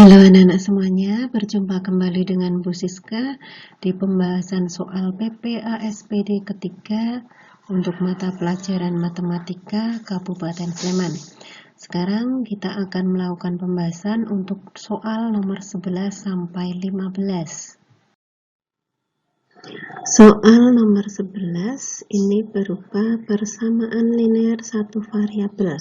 Halo anak-anak semuanya, berjumpa kembali dengan Bu Siska di pembahasan soal PPASPD ketiga untuk mata pelajaran Matematika Kabupaten Sleman. Sekarang kita akan melakukan pembahasan untuk soal nomor 11 sampai 15. Soal nomor 11 ini berupa persamaan linear satu variabel.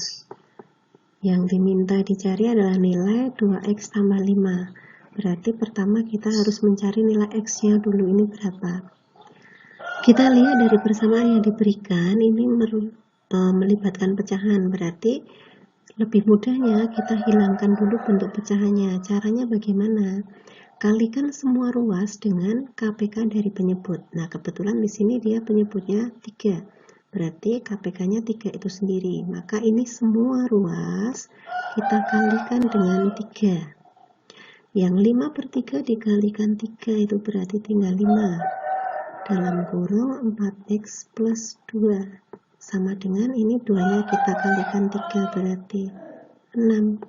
Yang diminta dicari adalah nilai 2x tambah 5. Berarti pertama kita harus mencari nilai x-nya dulu, ini berapa. Kita lihat dari persamaan yang diberikan, ini melibatkan pecahan. Berarti lebih mudahnya kita hilangkan dulu bentuk pecahannya. Caranya bagaimana? Kalikan semua ruas dengan KPK dari penyebut. Nah, kebetulan di sini dia penyebutnya 3. Berarti KPK-nya 3 itu sendiri. Maka ini semua ruas kita kalikan dengan 3. Yang 5/3 dikalikan 3 itu berarti tinggal 5. Dalam kurung 4x plus 2. Sama dengan ini 2-nya kita kalikan 3 berarti 6.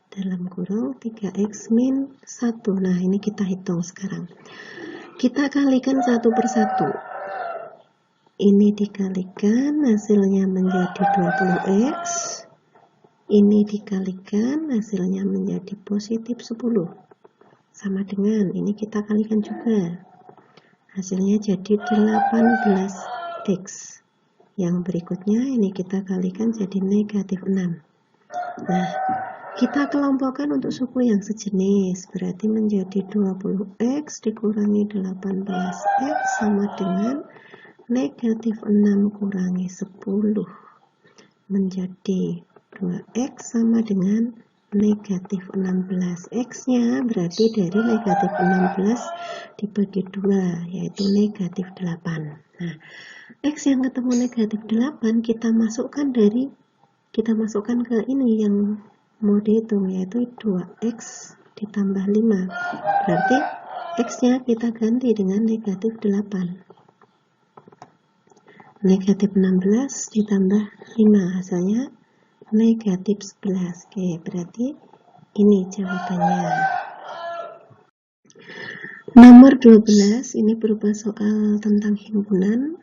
Dalam kurung 3x min 1. Nah, ini kita hitung sekarang. Kita kalikan satu persatu. Ini dikalikan, hasilnya menjadi 20x. Ini dikalikan, hasilnya menjadi positif 10. Sama dengan, ini kita kalikan juga. Hasilnya jadi 18x. Yang berikutnya, ini kita kalikan jadi negatif 6. Nah, kita kelompokkan untuk suku yang sejenis, berarti menjadi 20x dikurangi 18x sama dengan negatif 6 kurangi 10. Menjadi 2x sama dengan negatif 16. X-nya berarti dari negatif 16 dibagi 2, yaitu negatif 8. Nah, X yang ketemu negatif 8 kita masukkan ke ini yang mau dihitung, yaitu 2x ditambah 5. Berarti x-nya kita ganti dengan negatif 8. Negatif 16 ditambah 5, hasilnya negatif 11. Oke, berarti ini jawabannya. Nomor 12 ini berupa soal tentang himpunan.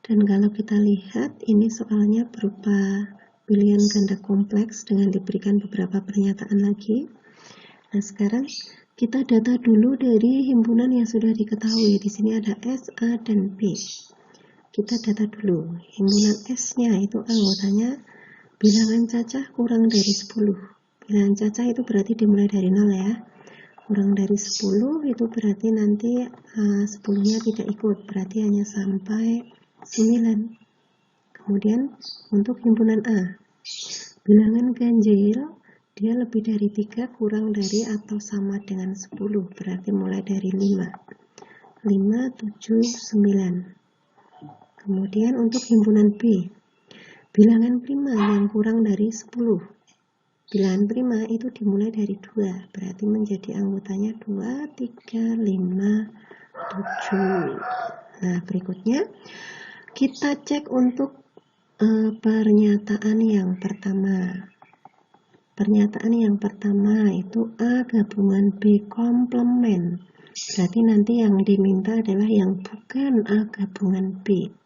Dan kalau kita lihat, ini soalnya berupa pilihan ganda kompleks dengan diberikan beberapa pernyataan lagi. Nah, sekarang kita data dulu dari himpunan yang sudah diketahui. Di sini ada S, A, dan B. Kita data dulu. Himpunan S-nya itu anggotanya bilangan cacah kurang dari 10. Bilangan cacah itu berarti dimulai dari 0 ya. Kurang dari 10 itu berarti nanti 10-nya tidak ikut. Berarti hanya sampai 9. Kemudian untuk himpunan A, bilangan ganjil dia lebih dari 3 kurang dari atau sama dengan 10, berarti mulai dari 5, 7, 9. Kemudian untuk himpunan B, bilangan prima yang kurang dari 10. Bilangan prima itu dimulai dari 2, berarti menjadi anggotanya 2, 3, 5, 7. Nah, berikutnya kita cek untuk pernyataan yang pertama. Pernyataan yang pertama itu A gabungan B komplement. Berarti nanti yang diminta adalah yang bukan A gabungan B.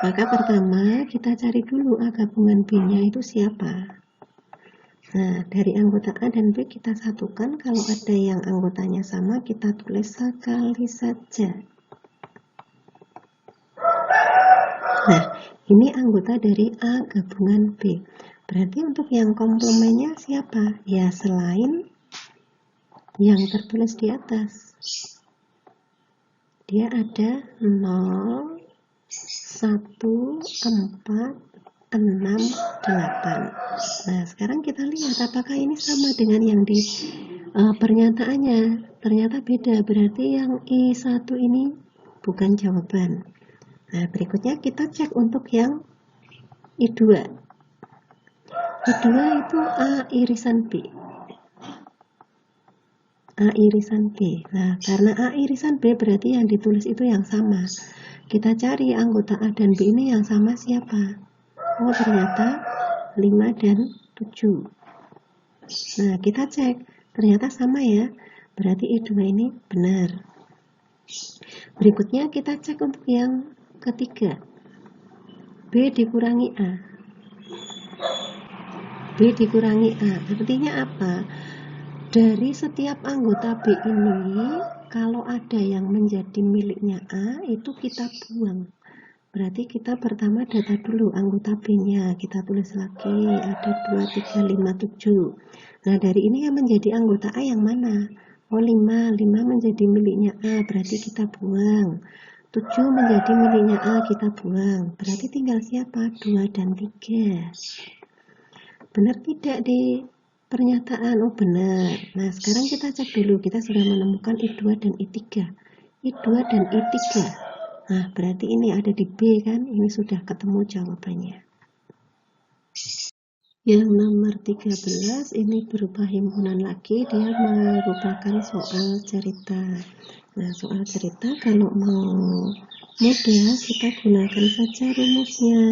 Maka pertama kita cari dulu A gabungan B-nya itu siapa. Nah, dari anggota A dan B kita satukan. Kalau ada yang anggotanya sama, kita tulis sekali saja. Nah, ini anggota dari A gabungan B. Berarti untuk yang komplemennya siapa? Ya, selain yang tertulis di atas. Dia ada 0, 1, 4, 6, 8. Nah, sekarang kita lihat apakah ini sama dengan yang di pernyataannya. Ternyata beda, berarti yang I1 ini bukan jawaban. Nah, berikutnya kita cek untuk yang I2. I2 itu A irisan B. A irisan B. Nah, karena A irisan B berarti yang ditulis itu yang sama. Kita cari anggota A dan B ini yang sama siapa? Oh, ternyata 5 dan 7. Nah, kita cek, ternyata sama ya, berarti I2 ini benar. Berikutnya kita cek untuk yang ketiga, B dikurangi A. B dikurangi A, artinya apa? Dari setiap anggota B ini, kalau ada yang menjadi miliknya A, itu kita buang. Berarti kita pertama data dulu anggota B-nya, kita tulis lagi, ada 2, 3, 5, 7. Nah, dari ini yang menjadi anggota A yang mana? Oh, 5 menjadi miliknya A, berarti kita buang. 7 menjadi miliknya A, kita buang. Berarti tinggal siapa? 2 dan 3. Benar tidak di pernyataan? Oh, benar. Nah, sekarang kita cek dulu, kita sudah menemukan I2 dan I3. I2 dan I3. Nah, berarti ini ada di B kan? Ini sudah ketemu jawabannya. Yang nomor 13 ini berupa himpunan lagi, dia merupakan soal cerita. Nah, soal cerita kalau mau mudah kita gunakan saja rumusnya.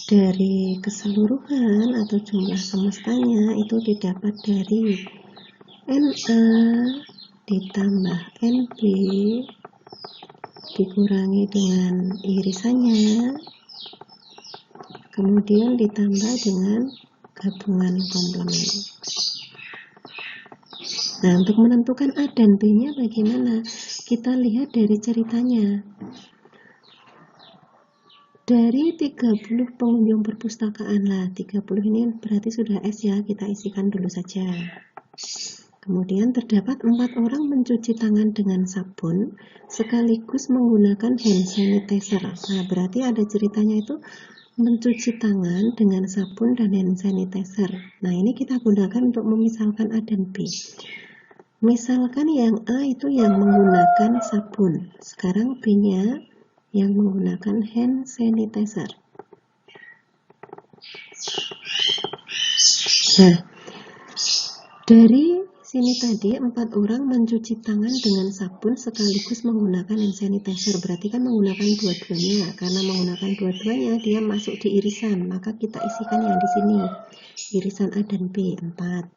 Dari keseluruhan atau jumlah semestanya itu didapat dari NA ditambah NB dikurangi dengan irisannya, kemudian ditambah dengan gabungan komplemen. Nah, untuk menentukan A dan B-nya bagaimana? Kita lihat dari ceritanya. Dari 30 pengunjung perpustakaan, lah 30 ini berarti sudah S ya, kita isikan dulu saja. Kemudian terdapat 4 orang mencuci tangan dengan sabun sekaligus menggunakan hand sanitizer. Nah, berarti ada ceritanya itu mencuci tangan dengan sabun dan hand sanitizer. Nah, ini kita gunakan untuk memisalkan A dan B. Misalkan yang A itu yang menggunakan sabun, sekarang B-nya yang menggunakan hand sanitizer. Nah, dari sini tadi 4 orang mencuci tangan dengan sabun sekaligus menggunakan hand sanitizer, berarti kan menggunakan dua-duanya. Karena menggunakan dua-duanya dia masuk di irisan, maka kita isikan yang di sini, irisan A dan B 4.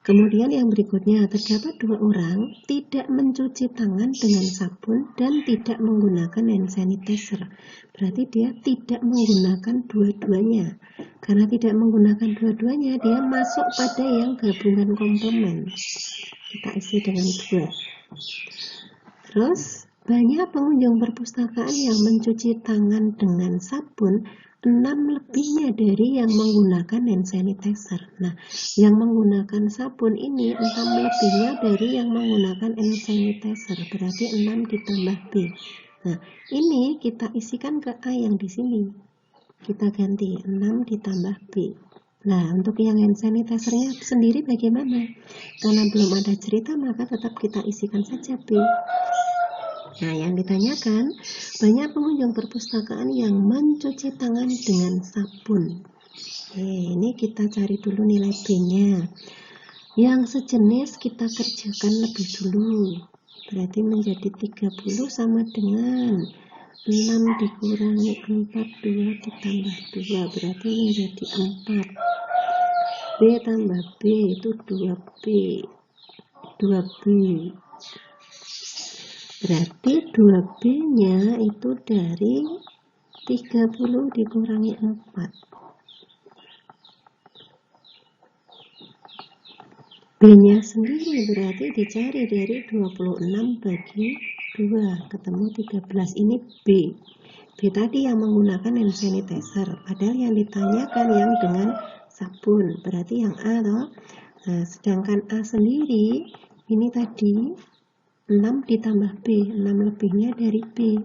Kemudian yang berikutnya, terdapat 2 orang tidak mencuci tangan dengan sabun dan tidak menggunakan hand sanitizer. Berarti dia tidak menggunakan dua-duanya. Karena tidak menggunakan dua-duanya, dia masuk pada yang gabungan komplemen. Kita isi dengan 2. Terus, banyak pengunjung perpustakaan yang mencuci tangan dengan sabun, 6 lebihnya dari yang menggunakan hand sanitizer. Nah, yang menggunakan sabun ini 6 lebihnya dari yang menggunakan hand sanitizer, berarti 6 ditambah B. Nah, ini kita isikan ke A yang di sini. Kita ganti 6 ditambah B. Nah, untuk yang hand sanitizer-nya sendiri bagaimana? Karena belum ada cerita, maka tetap kita isikan saja B. Nah, yang ditanyakan, banyak pengunjung perpustakaan yang mencuci tangan dengan sabun. Ini kita cari dulu nilai B-nya. Yang sejenis kita kerjakan lebih dulu. Berarti menjadi 30 sama dengan 6 dikurangi 4, 2 ditambah 2. Berarti menjadi 4. B tambah B itu 2B. 2B. Berarti 2B-nya itu dari 30 dikurangi 4. B-nya sendiri berarti dicari dari 26 bagi 2, ketemu 13. Ini B. B tadi yang menggunakan hand sanitizer, padahal yang ditanyakan yang dengan sabun. Berarti yang A loh. Nah, sedangkan A sendiri ini tadi 6 ditambah B, 6 lebihnya dari B.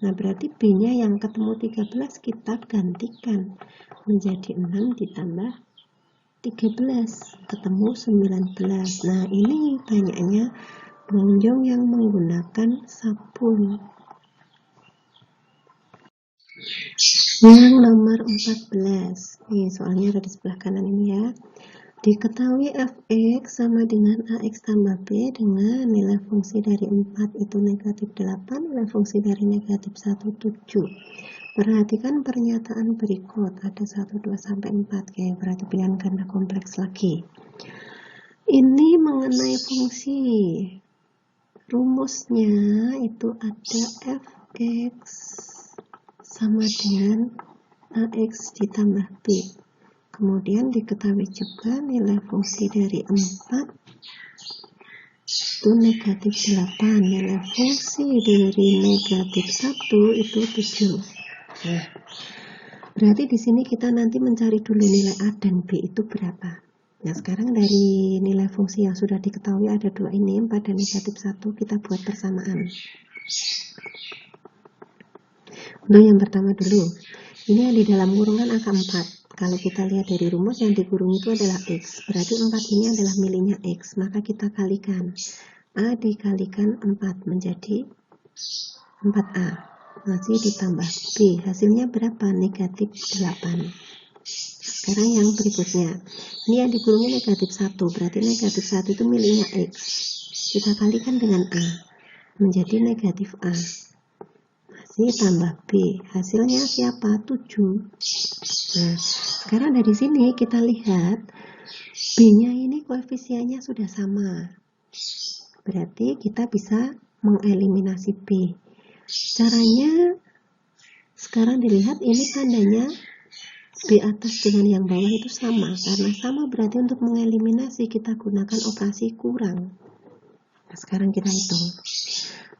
Nah, berarti B-nya yang ketemu 13 kita gantikan menjadi 6 ditambah 13, ketemu 19. Nah, ini banyaknya pengunjung yang menggunakan sabun. Yang nomor 14. Nih, soalnya ada di sebelah kanan ini ya. Diketahui fx sama dengan ax tambah b dengan nilai fungsi dari 4 itu negatif 8, nilai fungsi dari negatif 1, 7. Perhatikan pernyataan berikut, ada 1, 2, sampai 4, kayak berarti pilihan ganda kompleks lagi. Ini mengenai fungsi. Rumusnya itu ada fx sama dengan ax ditambah b. Kemudian diketahui juga nilai fungsi dari 4 itu negatif 8. Nilai fungsi dari negatif 1 itu 7. Nah, berarti di sini kita nanti mencari dulu nilai A dan B itu berapa. Nah, sekarang dari nilai fungsi yang sudah diketahui ada 2 ini, 4 dan negatif 1, kita buat persamaan. Untuk yang pertama dulu, ini yang di dalam kurungan angka 4. Kalau kita lihat dari rumus yang dikurung itu adalah X, berarti 4 ini adalah miliknya X, maka kita kalikan. A dikalikan 4 menjadi 4A. Masih ditambah B, hasilnya berapa? Negatif 8. Sekarang yang berikutnya, ini yang dikurungi negatif 1, berarti negatif 1 itu miliknya X. Kita kalikan dengan A, menjadi negatif A. Masih tambah B, hasilnya siapa? 7. Nah, sekarang dari sini kita lihat, B-nya ini koefisiennya sudah sama. Berarti kita bisa mengeliminasi B. Caranya, sekarang dilihat ini tandanya B atas dengan yang bawah itu sama. Karena sama berarti untuk mengeliminasi kita gunakan operasi kurang. Nah, sekarang kita hitung.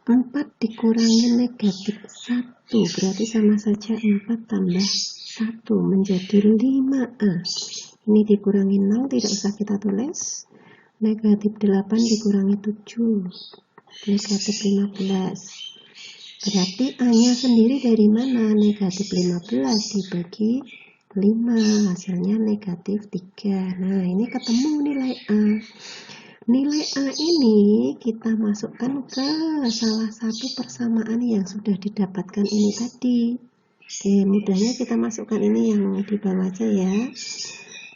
4 dikurangi negatif 1 berarti sama saja 4 tambah 1 menjadi 5A. Ini dikurangi 0, tidak usah kita tulis. Negatif 8 dikurangi 7, negatif 15. Berarti A-nya sendiri dari mana? Negatif 15 dibagi 5, hasilnya negatif 3. Nah, ini ketemu nilai A. Nilai A ini kita masukkan ke salah satu persamaan yang sudah didapatkan ini tadi. Oke, mudahnya kita masukkan ini yang di bawah aja ya.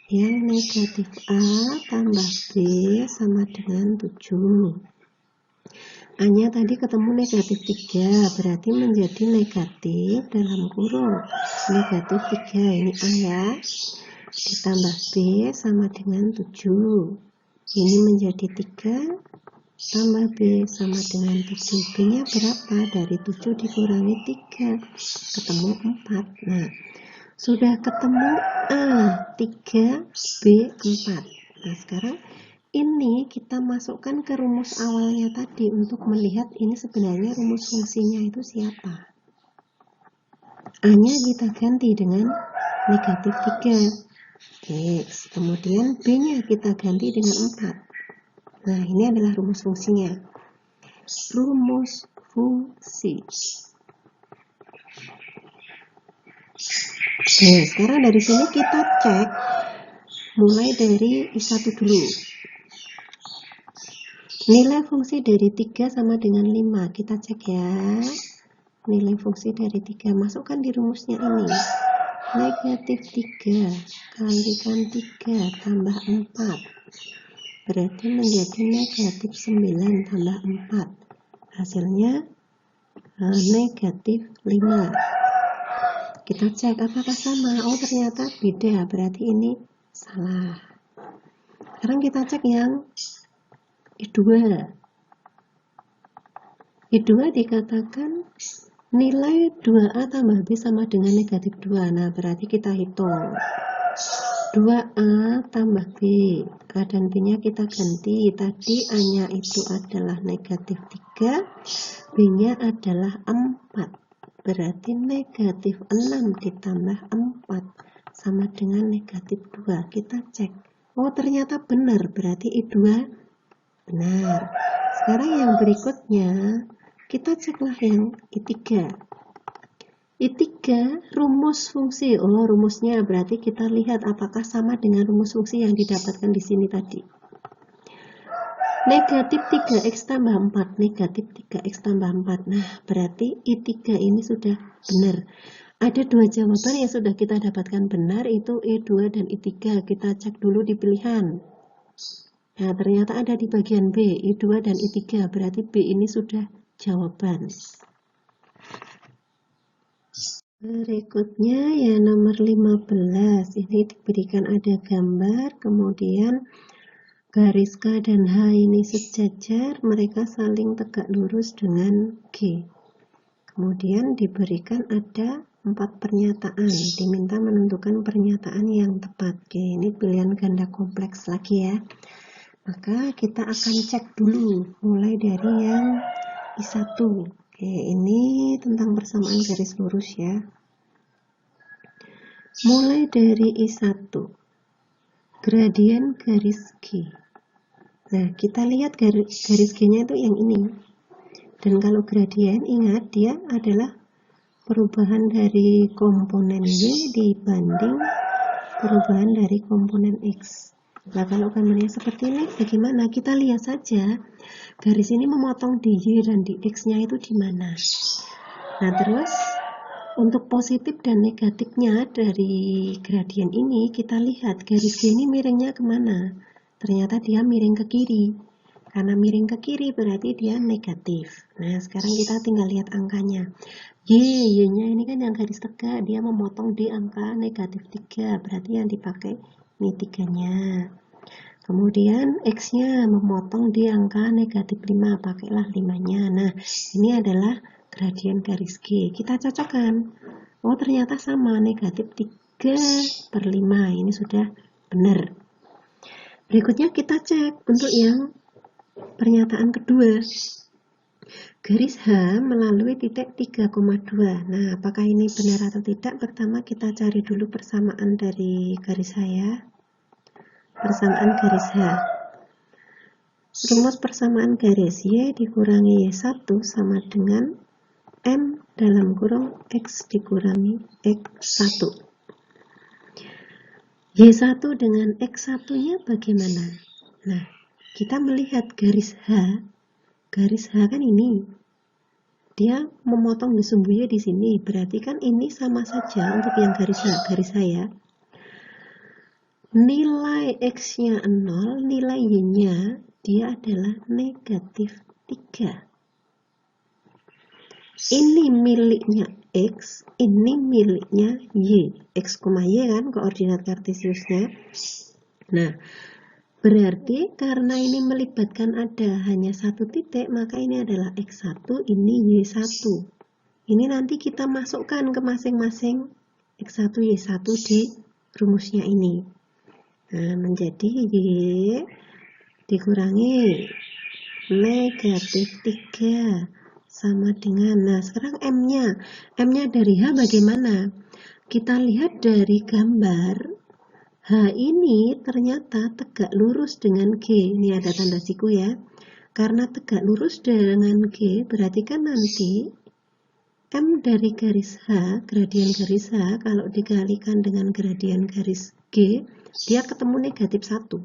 Yang negatif A tambah B sama dengan 7. A-nya tadi ketemu negatif 3, berarti menjadi negatif dalam kurung negatif 3, ini A ya, ditambah B sama dengan 7. Ini menjadi 3 tambah B sama dengan 7. B-nya berapa? Dari 7 dikurangi 3, ketemu 4. Nah, sudah ketemu A 3, B 4. Nah, sekarang ini kita masukkan ke rumus awalnya tadi untuk melihat ini sebenarnya rumus fungsinya itu siapa. A-nya kita ganti dengan negatif 3. X. Kemudian B-nya kita ganti dengan 4. Nah, ini adalah rumus fungsinya. Rumus fungsi. Nah, sekarang dari sini kita cek mulai dari I1 dulu. Nilai fungsi dari 3 sama dengan 5. Kita cek ya. Nilai fungsi dari 3. Masukkan di rumusnya ini. Negatif 3 kalikan 3 tambah 4. Berarti menjadi negatif 9 tambah 4. Hasilnya negatif 5. Kita cek apakah sama. Oh, ternyata beda. Berarti ini salah. Sekarang kita cek yang I2. I2 dikatakan nilai 2A tambah B sama dengan negatif 2. Nah, berarti kita hitung 2A tambah B. A dan B-nya kita ganti. Tadi A-nya itu adalah negatif 3, B-nya adalah 4. Berarti negatif 6 ditambah 4 sama dengan negatif 2. Kita cek. Oh, ternyata benar. Berarti I2 benar. Sekarang yang berikutnya, kita ceklah yang I3. I3, rumus fungsi. Oh, rumusnya berarti kita lihat apakah sama dengan rumus fungsi yang didapatkan di sini tadi. Negatif 3x tambah 4. Negatif 3x tambah 4. Nah, berarti I3 ini sudah benar. Ada 2 jawaban yang sudah kita dapatkan benar, itu I2 dan I3. Kita cek dulu di pilihan. Nah, ternyata ada di bagian B, I2 dan I3, berarti B ini sudah jawaban. Berikutnya ya nomor 15, ini diberikan ada gambar, kemudian garis K dan H ini sejajar, mereka saling tegak lurus dengan G. Kemudian diberikan ada 4 pernyataan, diminta menentukan pernyataan yang tepat. Oke, ini pilihan ganda kompleks lagi ya. Maka kita akan cek dulu, mulai dari yang I1. Oke, ini tentang persamaan garis lurus ya. Mulai dari I1, gradien garis G. Nah, kita lihat garis G-nya itu yang ini. Dan kalau gradien, ingat dia adalah perubahan dari komponen Y dibanding perubahan dari komponen X. Nah, kalau gambarnya seperti ini, bagaimana? Kita lihat saja, garis ini memotong di Y dan di X-nya itu di mana. Nah, terus untuk positif dan negatifnya dari gradien ini, kita lihat garis G ini miringnya kemana? Ternyata dia miring ke kiri. Karena miring ke kiri berarti dia negatif. Nah, sekarang kita tinggal lihat angkanya. Y-nya ini kan yang garis tegak, dia memotong di angka negatif 3, berarti yang dipakai ini 3-nya. Kemudian X-nya memotong di angka negatif 5, pakailah 5-nya. Nah, ini adalah gradien garis G. Kita cocokkan. Oh, ternyata sama, negatif 3/5. Ini sudah benar. Berikutnya kita cek untuk yang pernyataan kedua. Garis H melalui titik 3,2. Nah, apakah ini benar atau tidak? Pertama kita cari dulu persamaan dari garis H ya. Persamaan garis H. Rumus persamaan garis Y dikurangi Y1 sama dengan M dalam kurung X dikurangi X1. Y1 dengan X1-nya bagaimana? Nah, kita melihat garis H. Garis H kan ini. Dia memotong di sumbunya di sini, berarti kan ini sama saja untuk yang garis H ya. Nilai X-nya 0, nilai Y-nya dia adalah negatif 3. Ini miliknya X, ini miliknya Y. X, Y kan koordinat kartesiusnya. Nah, berarti karena ini melibatkan ada hanya satu titik, maka ini adalah X1, ini Y1. Ini nanti kita masukkan ke masing-masing X1, Y1 di rumusnya ini. Nah, menjadi Y dikurangi negatif 3 sama dengan, nah sekarang M-nya dari H bagaimana? Kita lihat dari gambar, H ini ternyata tegak lurus dengan G. Ini ada tanda siku ya. Karena tegak lurus dengan G, berarti kan nanti M dari garis H, gradien garis H, kalau dikalikan dengan gradien garis G, dia ketemu negatif 1.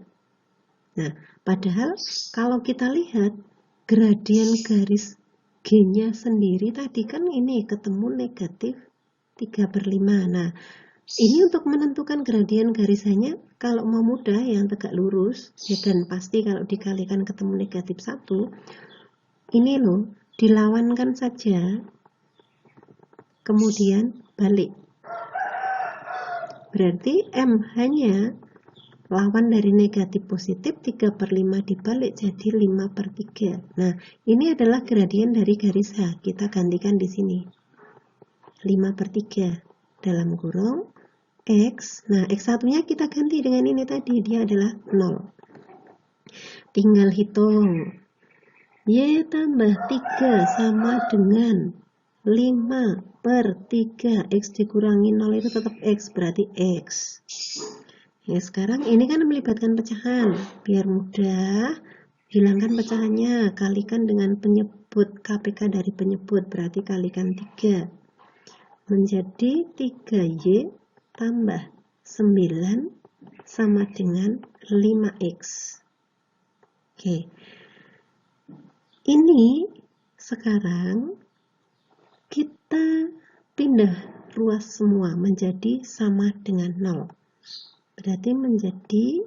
Nah, padahal kalau kita lihat gradien garis G-nya sendiri tadi kan ini ketemu negatif 3/5. Nah, ini untuk menentukan gradien garis H-nya, kalau mau mudah yang tegak lurus, ya dan pasti kalau dikalikan ketemu negatif 1, ini loh, dilawankan saja, kemudian balik. Berarti MH-nya lawan dari negatif positif 3/5 dibalik jadi 5/3. Nah, ini adalah gradien dari garis H, kita gantikan di sini. 5/3 dalam kurung X, nah X1-nya kita ganti dengan ini tadi, dia adalah 0. Tinggal hitung. Y tambah 3 sama dengan 5/3. X dikurangi 0 itu tetap X, berarti X. Ya, sekarang ini kan melibatkan pecahan. Biar mudah, hilangkan pecahannya, kalikan dengan penyebut, KPK dari penyebut, berarti kalikan 3. Menjadi 3Y tambah 9 sama dengan 5X. Oke. Ini sekarang kita pindah ruas semua menjadi sama dengan 0. Berarti menjadi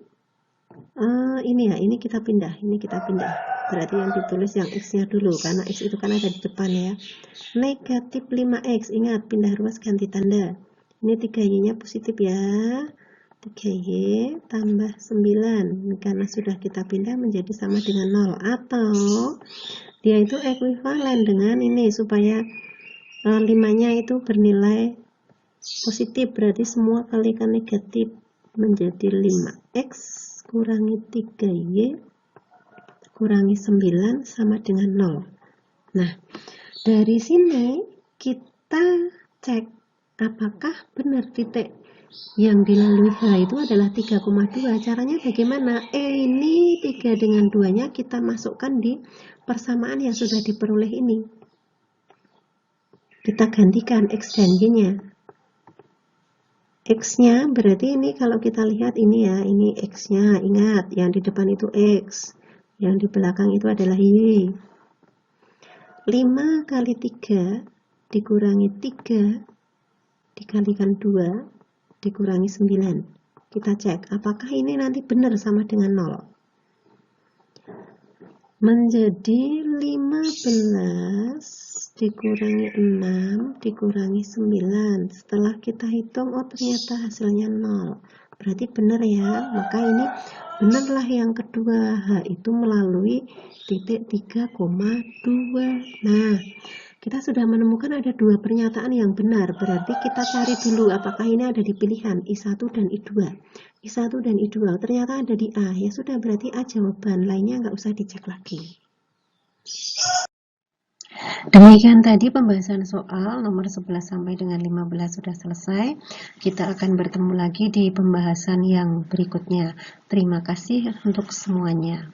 ini ya, ini kita pindah. berarti yang ditulis yang X-nya dulu, karena X itu kan ada di depan ya. Negatif 5X, ingat pindah ruas ganti tanda. Ini 3Y-nya positif ya. 3Y tambah 9, karena sudah kita pindah menjadi sama dengan 0. Atau dia itu ekuivalen dengan ini, supaya 5-nya itu bernilai positif, berarti semua kalikan negatif menjadi 5X kurangi 3Y kurangi 9 sama dengan 0. Nah, dari sini kita cek apakah benar titik yang dilalui H itu adalah 3,2. Caranya bagaimana? Ini 3 dengan 2-nya kita masukkan di persamaan yang sudah diperoleh ini. Kita gantikan X dan Y-nya. X-nya berarti ini kalau kita lihat ini ya, ini X-nya, ingat yang di depan itu X, yang di belakang itu adalah Y. 5 kali 3 dikurangi 3 dikalikan 2 dikurangi 9. Kita cek apakah ini nanti benar sama dengan 0. Menjadi 15 dikurangi 6 dikurangi 9. Setelah kita hitung, oh ternyata hasilnya 0. Berarti benar ya, maka ini benarlah yang kedua, H itu melalui titik 3,2. Nah, kita sudah menemukan ada dua pernyataan yang benar, berarti kita cari dulu apakah ini ada di pilihan I1 dan I2. I1 dan I2 ternyata ada di A, ya sudah berarti A jawaban, lainnya nggak usah dicek lagi. Demikian tadi pembahasan soal nomor 11 sampai dengan 15 sudah selesai. Kita akan bertemu lagi di pembahasan yang berikutnya. Terima kasih untuk semuanya.